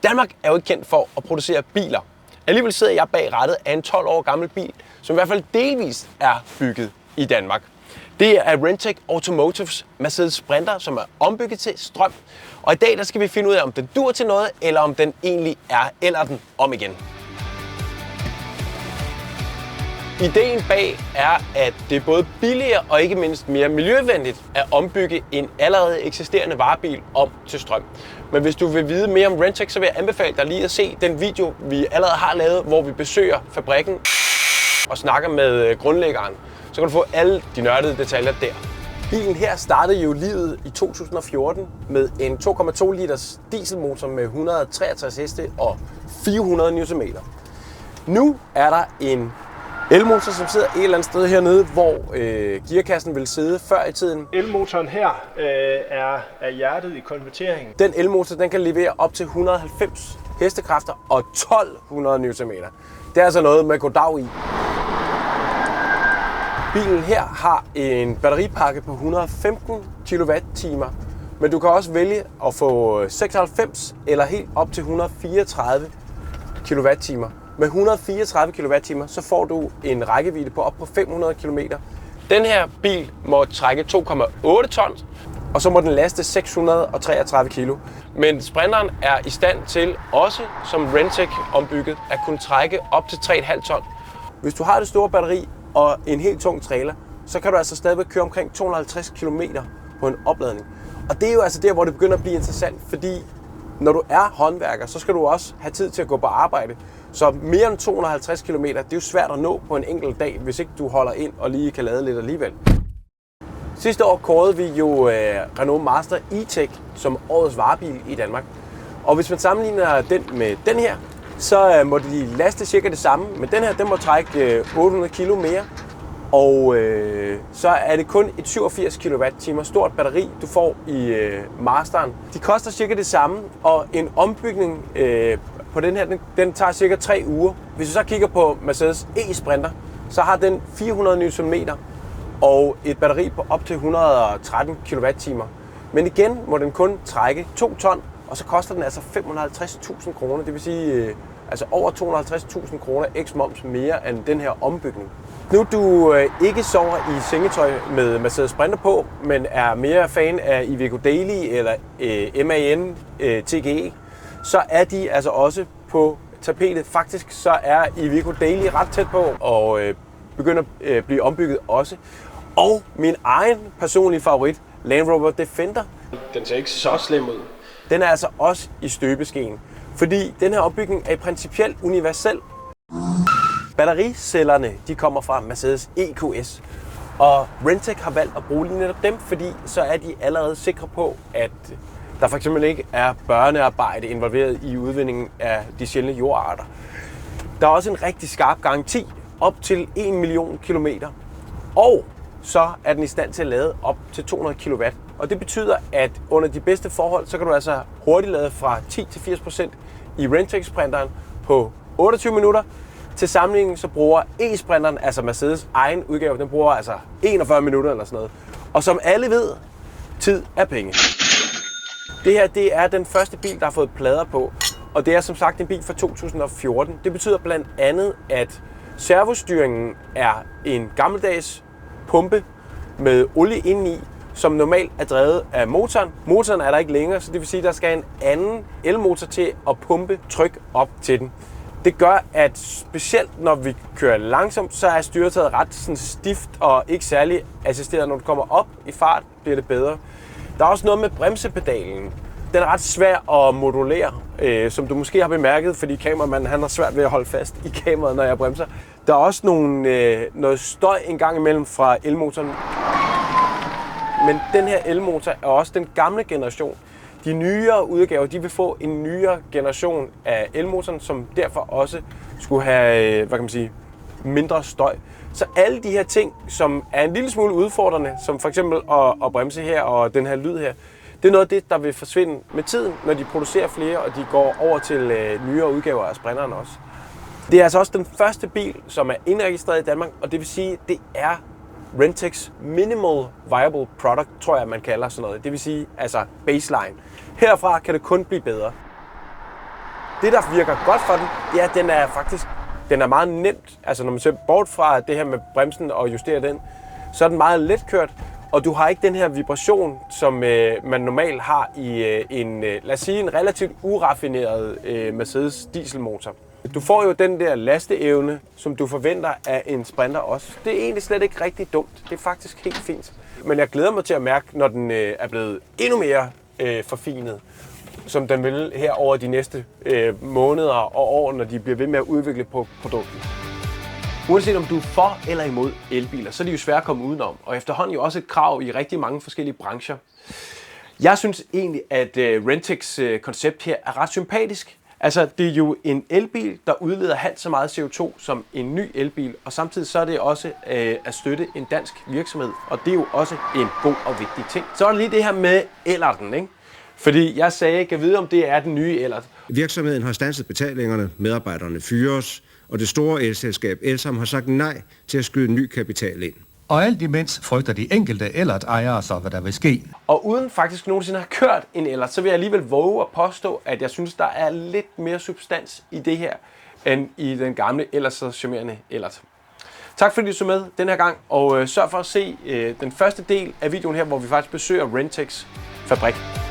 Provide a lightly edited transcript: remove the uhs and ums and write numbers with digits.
Danmark er jo ikke kendt for at producere biler. Alligevel sidder jeg bag rattet af en 12 år gammel bil, som i hvert fald delvist er bygget i Danmark. Det er Renntech Automotives Mercedes Sprinter, som er ombygget til strøm. Og i dag der skal vi finde ud af, om den dur til noget, eller om den egentlig er eller den om igen. Ideen bag er, at det er både billigere og ikke mindst mere miljøvenligt at ombygge en allerede eksisterende varebil om til strøm. Men hvis du vil vide mere om Renntech, så vil jeg anbefale dig lige at se den video, vi allerede har lavet, hvor vi besøger fabrikken og snakker med grundlæggeren. Så kan du få alle de nørdede detaljer der. Bilen her startede jo livet i 2014 med en 2,2 liters dieselmotor med 163 heste og 400 Nm. Nu er der en elmotor, som sidder et eller andet sted hernede, hvor gearkassen ville sidde før i tiden. Elmotoren her er hjertet i konverteringen. Den elmotor den kan levere op til 190 hestekræfter og 1200 Nm. Det er altså noget med goddag i. Bilen her har en batteripakke på 115 kWh, men du kan også vælge at få 96 eller helt op til 134 kWh. Med 134 kWh så får du en rækkevidde på op på 500 km. Den her bil må trække 2,8 tons, og så må den laste 633 kg. Men Sprinteren er i stand til, også som Renntech ombygget, at kunne trække op til 3,5 ton. Hvis du har det store batteri og en helt tung trailer, så kan du altså stadigvæk køre omkring 250 km på en opladning. Og det er jo altså der, hvor det begynder at blive interessant, fordi når du er håndværker, så skal du også have tid til at gå på arbejde. Så mere end 250 km, det er jo svært at nå på en enkelt dag, hvis ikke du holder ind og lige kan lade lidt alligevel. Sidste år kårede vi jo Renault Master E-Tech som årets varebil i Danmark. Og hvis man sammenligner den med den her, så må de laste cirka det samme, men den her den må trække 800 kg mere. Og så er det kun et 87 kWh stort batteri, du får i Masteren. De koster cirka det samme, og en ombygning på den her, den tager cirka 3 uger. Hvis du så kigger på Mercedes E-Sprinter, så har den 400 Nm og et batteri på op til 113 kWh. Men igen må den kun trække 2 ton, og så koster den altså 550.000 kroner. Det vil sige altså over 250.000 kroner eks moms mere end den her ombygning. Nu du ikke sover i sengetøj med Mercedes Sprinter på, men er mere fan af Iveco Daily eller MAN TGE, så er de altså også på tapetet. Faktisk så er Iveco Daily ret tæt på og begynder at blive ombygget også. Og min egen personlige favorit, Land Rover Defender. Den ser ikke så slem ud. Den er altså også i støbeskeen, fordi den her ombygning er principielt universel. Battericellerne de kommer fra Mercedes EQS, og Renntech har valgt at bruge lige netop dem, fordi så er de allerede sikre på, at der for eksempel ikke er børnearbejde involveret i udvindingen af de sjældne jordarter. Der er også en rigtig skarp garanti op til 1 million kilometer, og så er den i stand til at lade op til 200 kW. Og det betyder, at under de bedste forhold, så kan du altså hurtigt lade fra 10-80% i Renntech Sprinteren på 28 minutter. Til sammenligning så bruger E-Sprinteren, altså Mercedes egen udgave, den bruger altså 41 minutter eller sådan noget. Og som alle ved, tid er penge. Det her det er den første bil, der har fået plader på, og det er som sagt en bil fra 2014. Det betyder blandt andet, at servostyringen er en gammeldags pumpe med olie indeni, som normalt er drevet af motoren. Motoren er der ikke længere, så det vil sige, at der skal en anden elmotor til at pumpe tryk op til den. Det gør, at specielt når vi kører langsomt, så er styretøjet ret sådan stift og ikke særlig assisteret. Når du kommer op i fart, bliver det bedre. Der er også noget med bremsepedalen. Den er ret svær at modulere, som du måske har bemærket, fordi kameramanden han har svært ved at holde fast i kameraet, når jeg bremser. Der er også noget støj en gang imellem fra elmotoren. Men den her elmotor er også den gamle generation. De nyere udgaver de vil få en nyere generation af elmotoren, som derfor også skulle have mindre støj. Så alle de her ting, som er en lille smule udfordrende, som for eksempel at bremse her og den her lyd her, det er noget af det, der vil forsvinde med tiden, når de producerer flere, og de går over til nyere udgaver af Sprinteren også. Det er altså også den første bil, som er indregistreret i Danmark, og det vil sige, det er Renntechs Minimal Viable Product, tror jeg, man kalder sådan noget. Det vil sige, altså baseline. Herfra kan det kun blive bedre. Det, der virker godt for den, det er, at den er meget nemt. Altså når man ser bort fra det her med bremsen og justerer den, så er den meget letkørt, og du har ikke den her vibration, som man normalt har i lad os sige, en relativt uraffineret Mercedes dieselmotor. Du får jo den der lasteevne, som du forventer af en Sprinter også. Det er egentlig slet ikke rigtig dumt. Det er faktisk helt fint. Men jeg glæder mig til at mærke, når den er blevet endnu mere forfinet, som den vil her over de næste måneder og år, når de bliver ved med at udvikle på produktet. Uanset om du er for eller imod elbiler, så er de jo svære at komme udenom, og efterhånden jo også et krav i rigtig mange forskellige brancher. Jeg synes egentlig, at Rentecs koncept her er ret sympatisk. Altså, det er jo en elbil, der udleder halvt så meget CO2 som en ny elbil, og samtidig så er det også at støtte en dansk virksomhed, og det er jo også en god og vigtig ting. Så er der lige det her med Ellerten, ikke? Fordi jeg sagde, jeg kan vide, om det er den nye Ellert. Virksomheden har standset betalingerne, medarbejderne fyres, og det store elselskab Elsam har sagt nej til at skyde ny kapital ind. Og alt imens frygter de enkelte Ellert-ejere så, hvad der vil ske. Og uden faktisk nogensinde at have kørt en Ellert, så vil jeg alligevel våge at påstå, at jeg synes, der er lidt mere substans i det her, end i den gamle, ellers så charmerende Ellert. Tak fordi du så med den her gang, og sørg for at se den første del af videoen her, hvor vi faktisk besøger Rentecs fabrik.